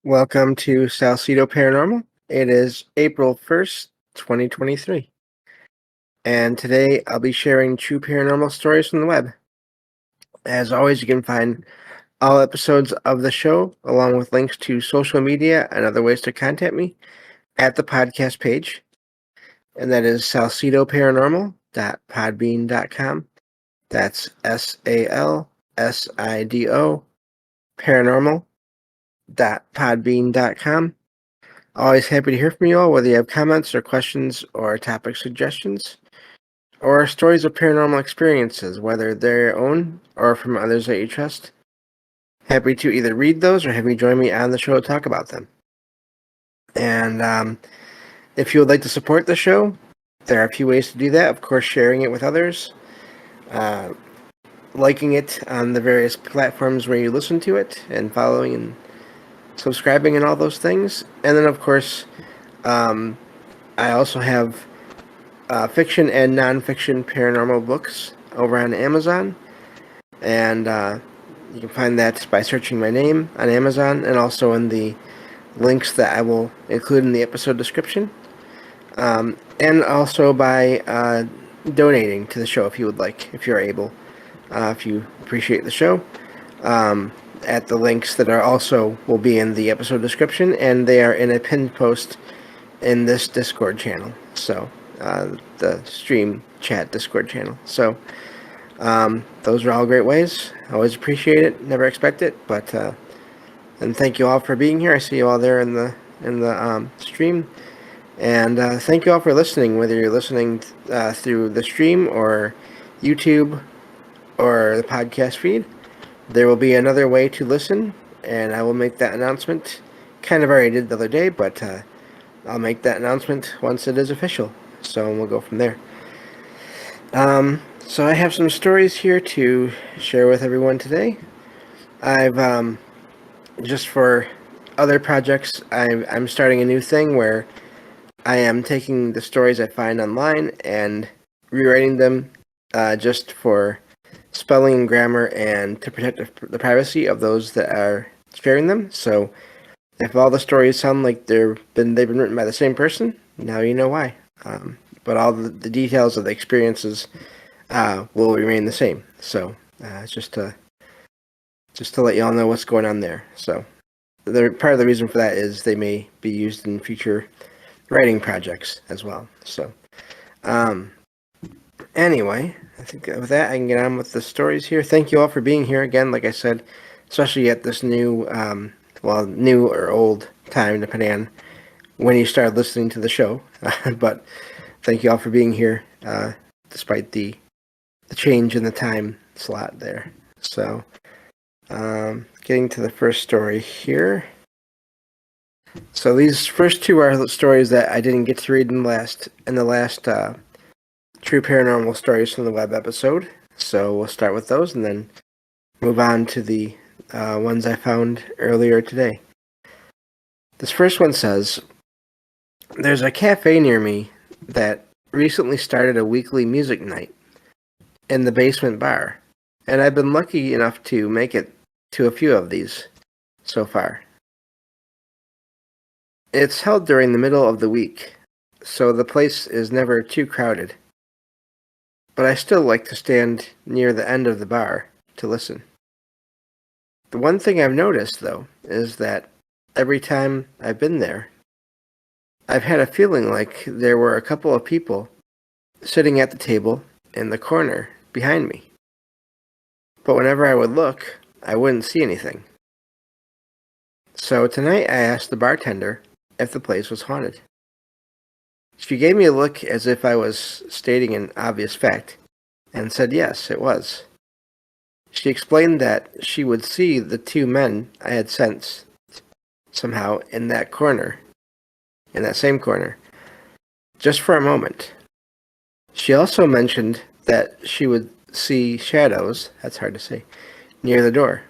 Welcome to Salcedo Paranormal. It is April 1st, 2023. And today I'll be sharing true paranormal stories from the web. As always, you can find all episodes of the show, along with links to social media and other ways to contact me, at the podcast page. And that is salcedoparanormal.podbean.com. That's SALSIDO paranormal.podbean.com. Always happy to hear from you all, whether you have comments or questions or topic suggestions, or stories of paranormal experiences, whether they're your own or from others that you trust. Happy to either read those or have you join me on the show to talk about them. And if you would like to support the show, there are a few ways to do that. Of course, sharing it with others, liking it on the various platforms where you listen to it, and following and subscribing and all those things. And then, of course, I also have fiction and nonfiction paranormal books over on Amazon, and you can find that by searching my name on Amazon and also in the links that I will include in the episode description, and also by donating to the show if you would like, if you're able, if you appreciate the show, at the links that are also will be in the episode description, and they are in a pinned post in this Discord channel. So the stream chat Discord channel. So those are all great ways. I always appreciate it. Never expect it, but and thank you all for being here. I see you all there in the stream, and thank you all for listening. Whether you're listening through the stream or YouTube or the podcast feed, there will be another way to listen, and I will make that announcement. Kind of already did the other day, but I'll make that announcement once it is official. So we'll go from there. So I have some stories here to share with everyone today. I've just for other projects, I'm starting a new thing where I am taking the stories I find online and rewriting them just for spelling and grammar and to protect the privacy of those that are sharing them. So if all the stories sound like they've been written by the same person, now you know why. But all the details of the experiences will remain the same. So it's just to let you all know what's going on there. So part of the reason for that is they may be used in future writing projects as well. So anyway, I think with that I can get on with the stories here. Thank you all for being here again, like I said, especially at this new new or old time, depending on when you started listening to the show. But thank you all for being here, despite the change in the time slot there. So, getting to the first story here. So these first two are stories that I didn't get to read in the last True Paranormal Stories from the Web episode. So we'll start with those and then move on to the ones I found earlier today. This first one says, there's a cafe near me that recently started a weekly music night in the basement bar, and I've been lucky enough to make it to a few of these so far. It's held during the middle of the week, so the place is never too crowded, but I still like to stand near the end of the bar to listen. The one thing I've noticed, though, is that every time I've been there, I've had a feeling like there were a couple of people sitting at the table in the corner behind me. But whenever I would look, I wouldn't see anything. So tonight I asked the bartender if the place was haunted. She gave me a look as if I was stating an obvious fact, and said yes, it was. She explained that she would see the two men I had sensed somehow in that same corner, just for a moment. She also mentioned that she would see shadows, that's hard to say, near the door.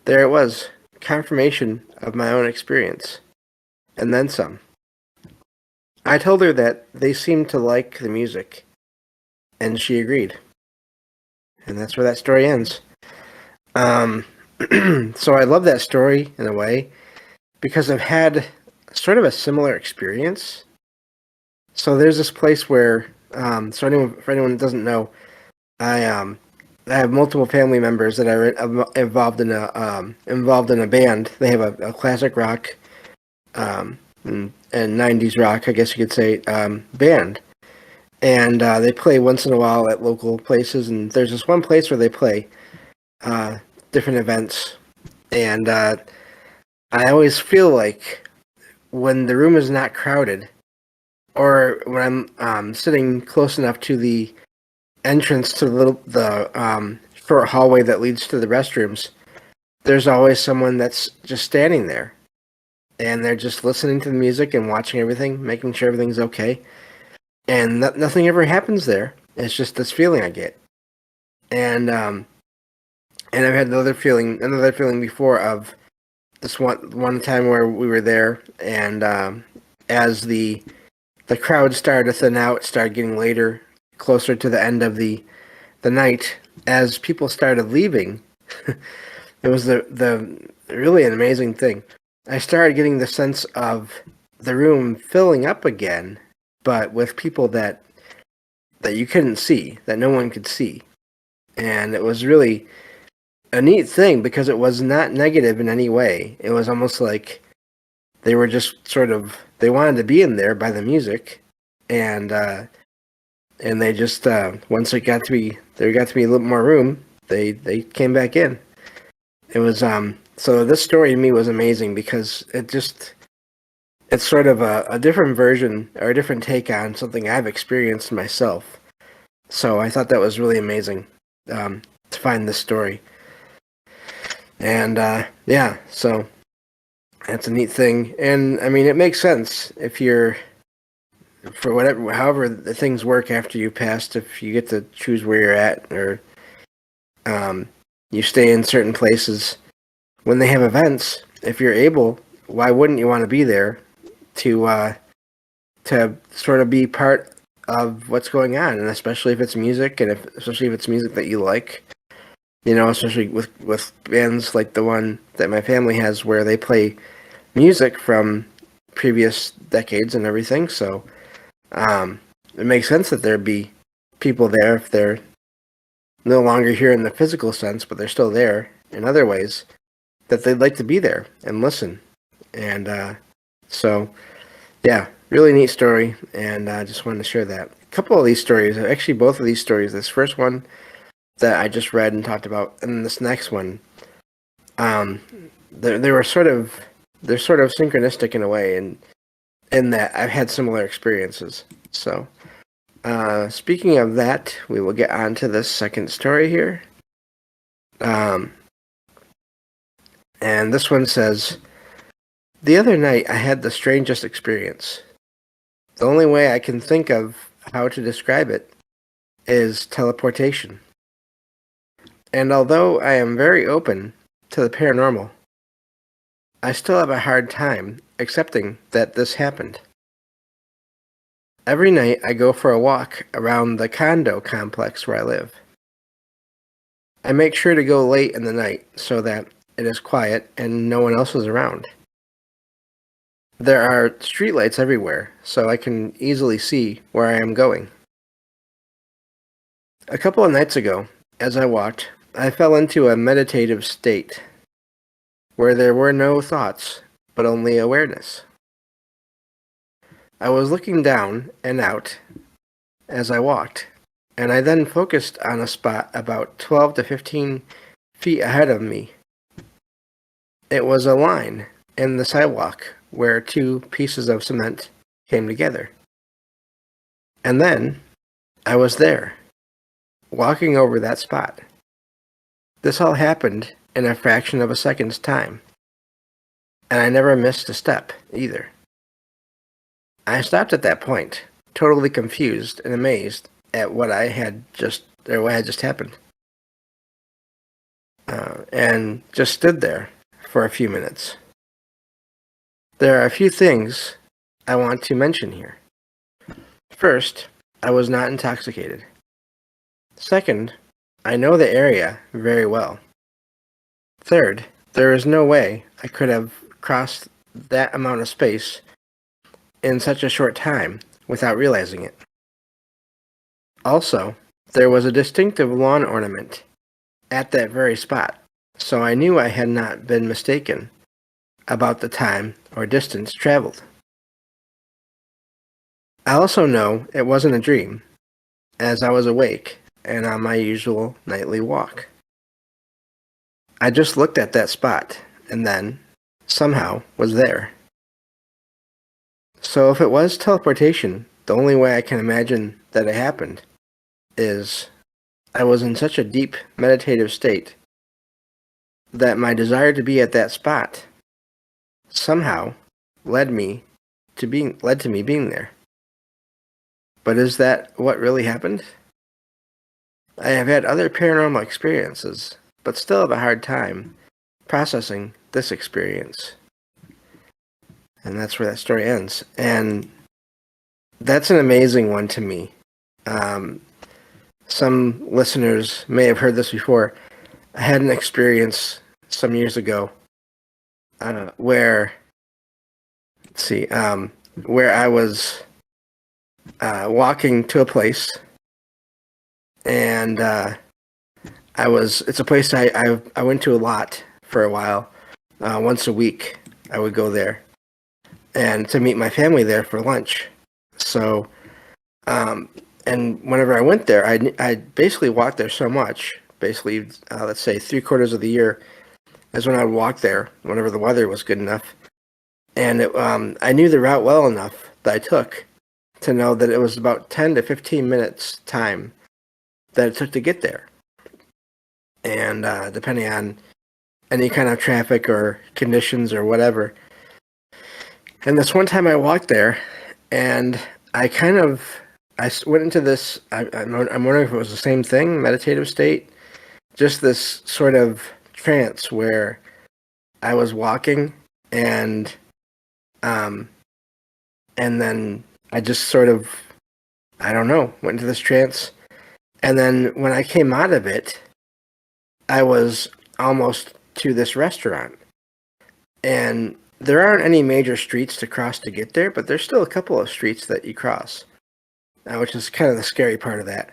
There it was, confirmation of my own experience, and then some. I told her that they seemed to like the music, and she agreed. And that's where that story ends. So I love that story in a way. because I've had sort of a similar experience. So there's this place where, for anyone that doesn't know, I um, I have multiple family members that are involved in a band. They have a classic rock and 90s rock, I guess you could say, band. And they play once in a while at local places. And there's this one place where they play uh, different events. And I always feel like when the room is not crowded, or when I'm sitting close enough to the entrance to the short hallway that leads to the restrooms, there's always someone that's just standing there, and they're just listening to the music and watching everything, making sure everything's okay. And nothing ever happens there. It's just this feeling I get, and I've had another feeling before of this one time where we were there, and as the crowd started to thin out, it started getting later, closer to the end of the night. As people started leaving, it was the really an amazing thing. I started getting the sense of the room filling up again, but with people that you couldn't see, that no one could see. And it was really a neat thing because it was not negative in any way. It was almost like they were just they wanted to be in there by the music, and they just once there got to be a little more room, they came back in. It was so this story to me was amazing because it's sort of a different version or a different take on something I've experienced myself. So I thought that was really amazing to find this story. And yeah, so that's a neat thing. And I mean, it makes sense if you're, for however the things work after you passed, if you get to choose where you're at, or you stay in certain places when they have events. If you're able, why wouldn't you want to be there to sort of be part of what's going on? And especially if it's music, and especially if it's music that you like, especially with bands like the one that my family has, where they play music from previous decades and everything. So it makes sense that there'd be people there if they're no longer here in the physical sense, but they're still there in other ways, that they'd like to be there and listen. And so, yeah, really neat story, and I just wanted to share that. A couple of these stories, actually both of these stories, this first one that I just read and talked about, and this next one, they're sort of synchronistic in a way, and in that I've had similar experiences. So, speaking of that, we will get on to this second story here. And this one says, "The other night I had the strangest experience. The only way I can think of how to describe it is teleportation. And although I am very open to the paranormal, I still have a hard time accepting that this happened. Every night I go for a walk around the condo complex where I live. I make sure to go late in the night so that it is quiet and no one else is around. There are streetlights everywhere, so I can easily see where I am going. A couple of nights ago, as I walked, I fell into a meditative state where there were no thoughts, but only awareness. I was looking down and out as I walked, and I then focused on a spot about 12 to 15 feet ahead of me. It was a line in the sidewalk where two pieces of cement came together. And then I was there, walking over that spot. This all happened in a fraction of a second's time, and I never missed a step either. I stopped at that point, totally confused and amazed at what had just happened, and just stood there for a few minutes. There are a few things I want to mention here. First, I was not intoxicated. Second, I know the area very well. Third, there is no way I could have crossed that amount of space in such a short time without realizing it. Also, there was a distinctive lawn ornament at that very spot, so I knew I had not been mistaken about the time or distance traveled. I also know it wasn't a dream, as I was awake and on my usual nightly walk. I just looked at that spot and then, somehow, was there. So if it was teleportation, the only way I can imagine that it happened is I was in such a deep meditative state that my desire to be at that spot somehow led to me being there. But is that what really happened? I have had other paranormal experiences, but still have a hard time processing this experience. And that's where that story ends. And that's an amazing one to me. Some listeners may have heard this before. I had an experience some years ago where, where I was walking to a place, and it's a place I went to a lot for a while. Once a week, I would go there, and to meet my family there for lunch. So, and whenever I went there, I basically walked there so much. Basically, let's say 3/4 of the year is when I would walk there whenever the weather was good enough. And I knew the route well enough that I took to know that it was about 10 to 15 minutes time that it took to get there. And depending on any kind of traffic or conditions or whatever. And this one time I walked there, and I went into this, I'm wondering if it was the same thing, meditative state, just this sort of trance where I was walking, and then I just sort of, I don't know, went into this trance. And then when I came out of it, I was almost to this restaurant. And there aren't any major streets to cross to get there, but there's still a couple of streets that you cross, which is kind of the scary part of that.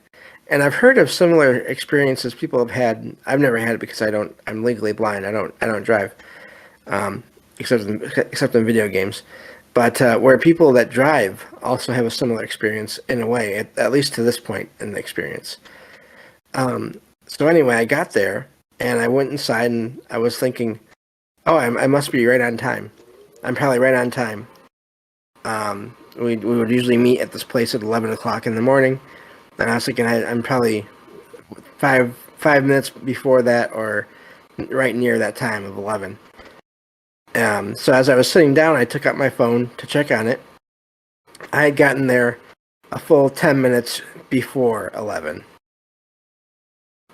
And I've heard of similar experiences people have had. I've never had it because I'm legally blind. I don't drive, except in video games. But where people that drive also have a similar experience in a way, at least to this point in the experience. So anyway, I got there and I went inside and I was thinking, oh, I must be right on time. I'm probably right on time. We would usually meet at this place at 11 o'clock in the morning. And I was thinking I'm probably five minutes before that or right near that time of 11. So as I was sitting down, I took out my phone to check on it. I had gotten there a full 10 minutes before 11.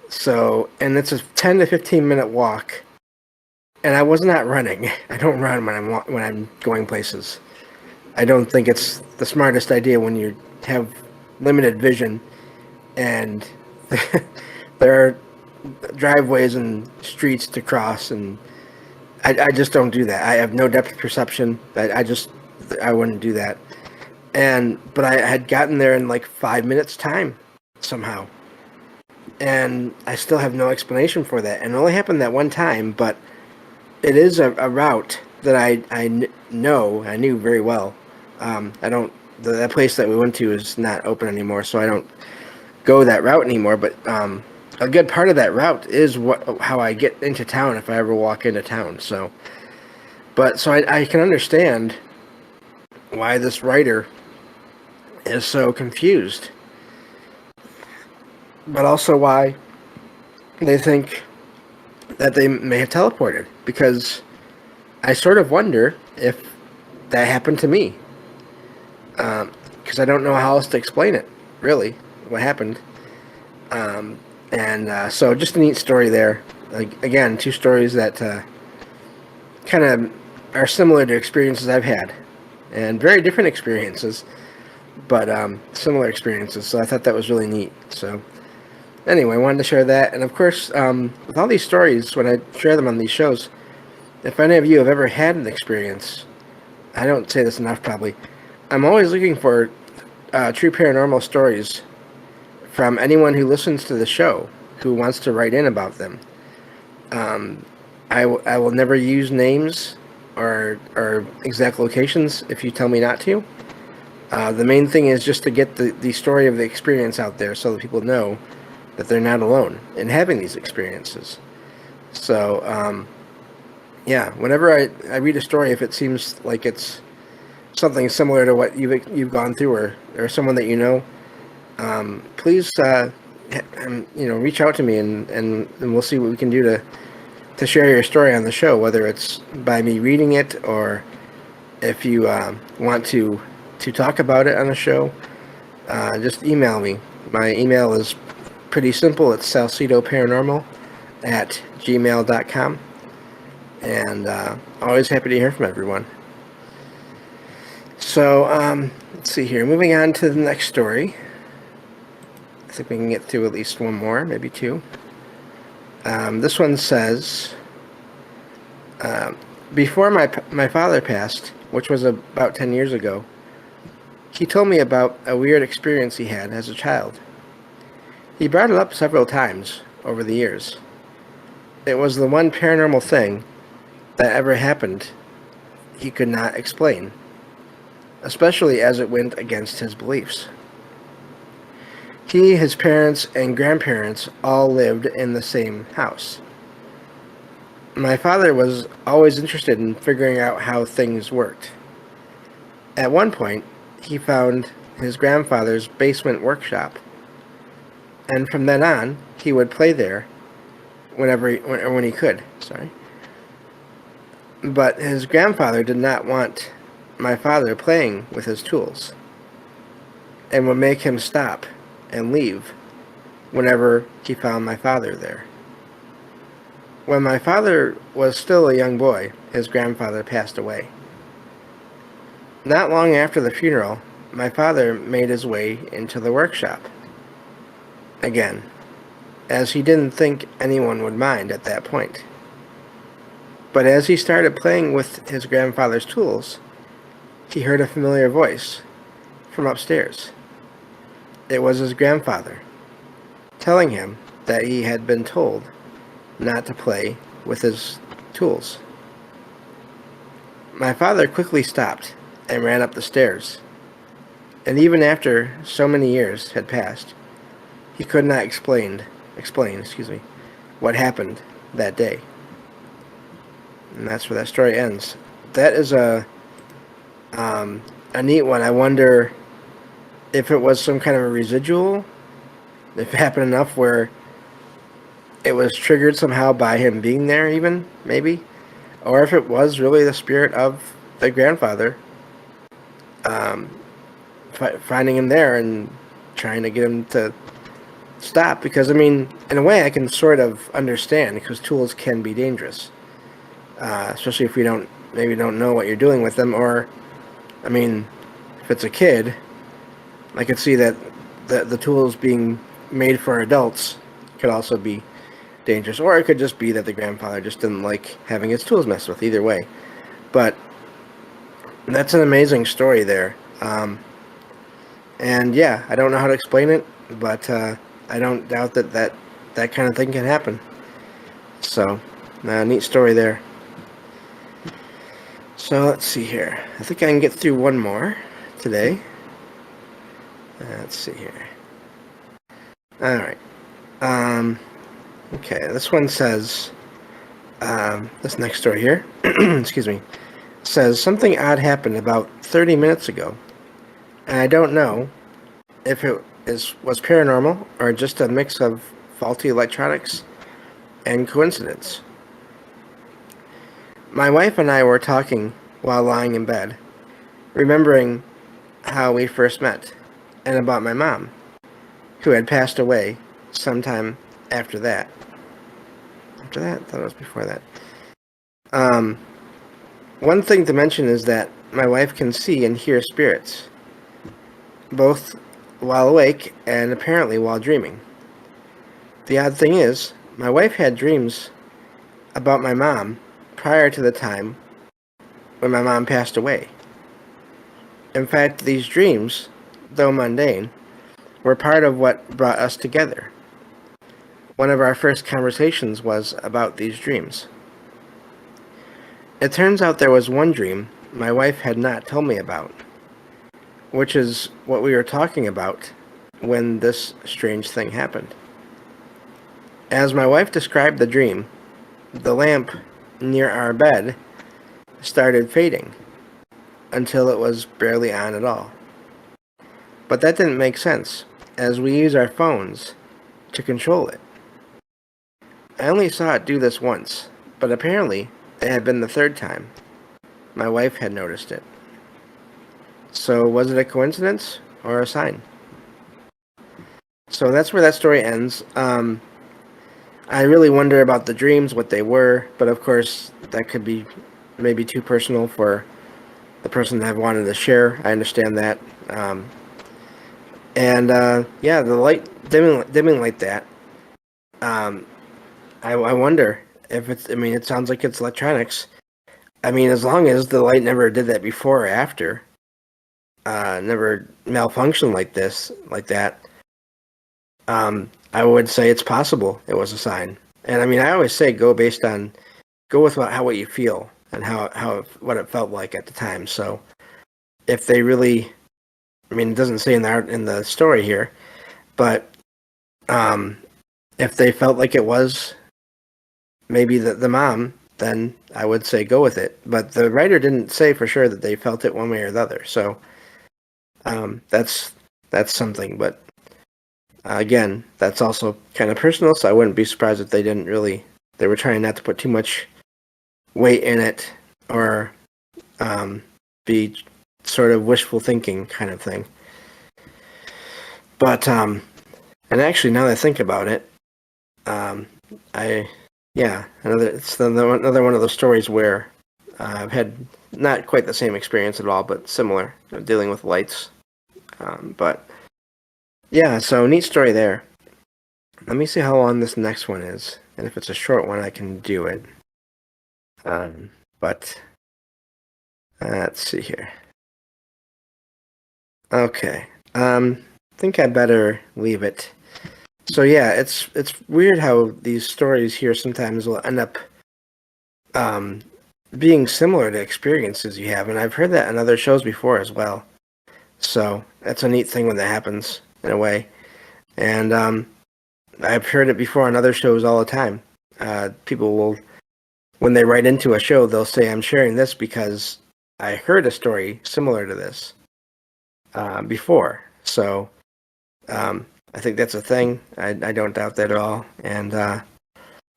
So, and it's a 10 to 15 minute walk. And I was not running. I don't run when I'm going places. I don't think it's the smartest idea when you have limited vision and there are driveways and streets to cross, and I just don't do that. I have no depth perception. I wouldn't do that. But I had gotten there in like 5 minutes time somehow. And I still have no explanation for that. And it only happened that one time, but it is a route that I knew very well. That place that we went to is not open anymore, so I don't go that route anymore. But a good part of that route is how I get into town if I ever walk into town. So I can understand why this writer is so confused, but also why they think that they may have teleported, because I sort of wonder if that happened to me, because I don't know how else to explain it, really, what happened. So just a neat story there. Like, again, two stories that kind of are similar to experiences I've had, and very different experiences, but similar experiences. So I thought that was really neat. So anyway, I wanted to share that. And of course, with all these stories, when I share them on these shows, if any of you have ever had an experience I don't say this enough probably. I'm always looking for true paranormal stories from anyone who listens to the show who wants to write in about them. Um, I will never use names or exact locations if you tell me not to. The main thing is just to get the story of the experience out there so that people know that they're not alone in having these experiences. So, yeah, whenever I read a story, if it seems like it's something similar to what you've gone through or someone that you know, please, reach out to me and we'll see what we can do to share your story on the show, whether it's by me reading it or if you want to talk about it on the show, just email me. My email is pretty simple. It's salcedoparanormal@gmail.com. And always happy to hear from everyone. So, let's see here. Moving on to the next story. I think we can get through at least one more, maybe two. This one says, before my father passed, which was about 10 years ago, he told me about a weird experience he had as a child. He brought it up several times over the years. It was the one paranormal thing that ever happened he could not explain, especially as it went against his beliefs. He, his parents, and grandparents all lived in the same house. My father was always interested in figuring out how things worked. At one point, he found his grandfather's basement workshop, and from then on, he would play there when he could. But his grandfather did not want my father playing with his tools, and would make him stop and leave whenever he found my father there. When my father was still a young boy, his grandfather passed away. Not long after the funeral, my father made his way into the workshop again, as he didn't think anyone would mind at that point. But as he started playing with his grandfather's tools, he heard a familiar voice from upstairs. It was his grandfather, telling him that he had been told not to play with his tools. My father quickly stopped and ran up the stairs, and even after so many years had passed, he could not explain, what happened that day. And that's where that story ends. That is a neat one. I wonder if it was some kind of a residual, if it happened enough where it was triggered somehow by him being there even, maybe, or if it was really the spirit of the grandfather finding him there and trying to get him to stop. Because, I mean, in a way I can sort of understand, because tools can be dangerous, especially if we don't know what you're doing with them. Or, I mean, if it's a kid, I could see that the tools being made for adults could also be dangerous. Or it could just be that the grandfather just didn't like having his tools messed with. Either way. But that's an amazing story there. And yeah, I don't know how to explain it, but I don't doubt that kind of thing can happen. So, neat story there. So let's see here. I think I can get through one more today. Let's see here. All right. Okay, this one says, this next story here, excuse me, says something odd happened about 30 minutes ago, and I don't know if it was paranormal or just a mix of faulty electronics and coincidence. My wife and I were talking while lying in bed, remembering how we first met, and about my mom, who had passed away sometime after that. After that? I thought it was before that. One thing to mention is that my wife can see and hear spirits, both while awake and apparently while dreaming. The odd thing is, my wife had dreams about my mom prior to the time when my mom passed away. In fact, these dreams, though mundane, were part of what brought us together. One of our first conversations was about these dreams. It turns out there was one dream my wife had not told me about, which is what we were talking about when this strange thing happened. As my wife described the dream, the lamp near our bed started fading until it was barely on at all. But that didn't make sense, as we use our phones to control it. I only saw it do this once, but apparently it had been the third time. My wife had noticed it. So was it a coincidence or a sign? So that's where that story ends. I really wonder about the dreams, what they were, but of course that could be maybe too personal for the person that wanted to share. I understand that. Yeah, the light dimming like that. I wonder if it's. I mean, it sounds like it's electronics. I mean, as long as the light never did that before or after, never malfunctioned like that. I would say it's possible it was a sign. And I mean, I always say go with what you feel and what it felt like at the time. So if they really, I mean, it doesn't say in the story here, but if they felt like it was maybe the mom, then I would say go with it. But the writer didn't say for sure that they felt it one way or the other. So that's something. But again, that's also kind of personal, so I wouldn't be surprised if they were trying not to put too much weight in it or be sort of wishful thinking kind of thing. But, and actually, now that I think about it, it's another one of those stories where I've had not quite the same experience at all, but similar, dealing with lights. But yeah, so neat story there. Let me see how long this next one is, and if it's a short one, I can do it. But let's see here. Okay. I think I better leave it. So yeah, it's weird how these stories here sometimes will end up being similar to experiences you have, and I've heard that on other shows before as well. So that's a neat thing when that happens in a way. And I've heard it before on other shows all the time. People will, when they write into a show, they'll say, I'm sharing this because I heard a story similar to this before. So I think that's a thing. I don't doubt that at all. And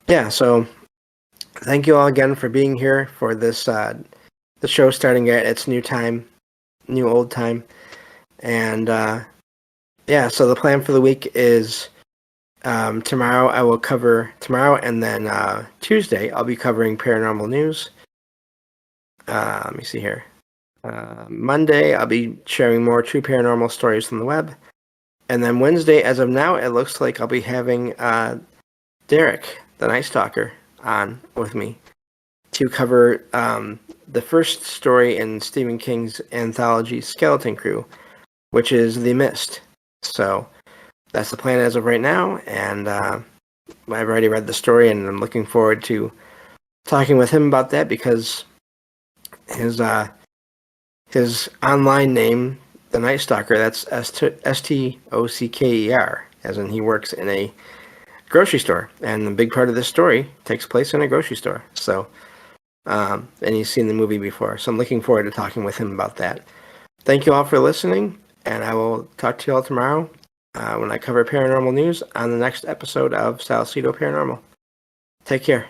yeah, so thank you all again for being here for this, the show starting at its new old time. And yeah, so the plan for the week is tomorrow I will cover and then Tuesday I'll be covering paranormal news. Let me see here. Monday I'll be sharing more true paranormal stories from the web. And then Wednesday, as of now, it looks like I'll be having Derek, the Night Stalker, on with me to cover the first story in Stephen King's anthology Skeleton Crew, which is The Mist. So that's the plan as of right now, and I've already read the story, and I'm looking forward to talking with him about that because his online name, the Night Stalker, that's Stocker, as in he works in a grocery store, and a big part of this story takes place in a grocery store. So, and he's seen the movie before, so I'm looking forward to talking with him about that. Thank you all for listening, and I will talk to you all tomorrow when I cover paranormal news on the next episode of Salcedo Paranormal. Take care.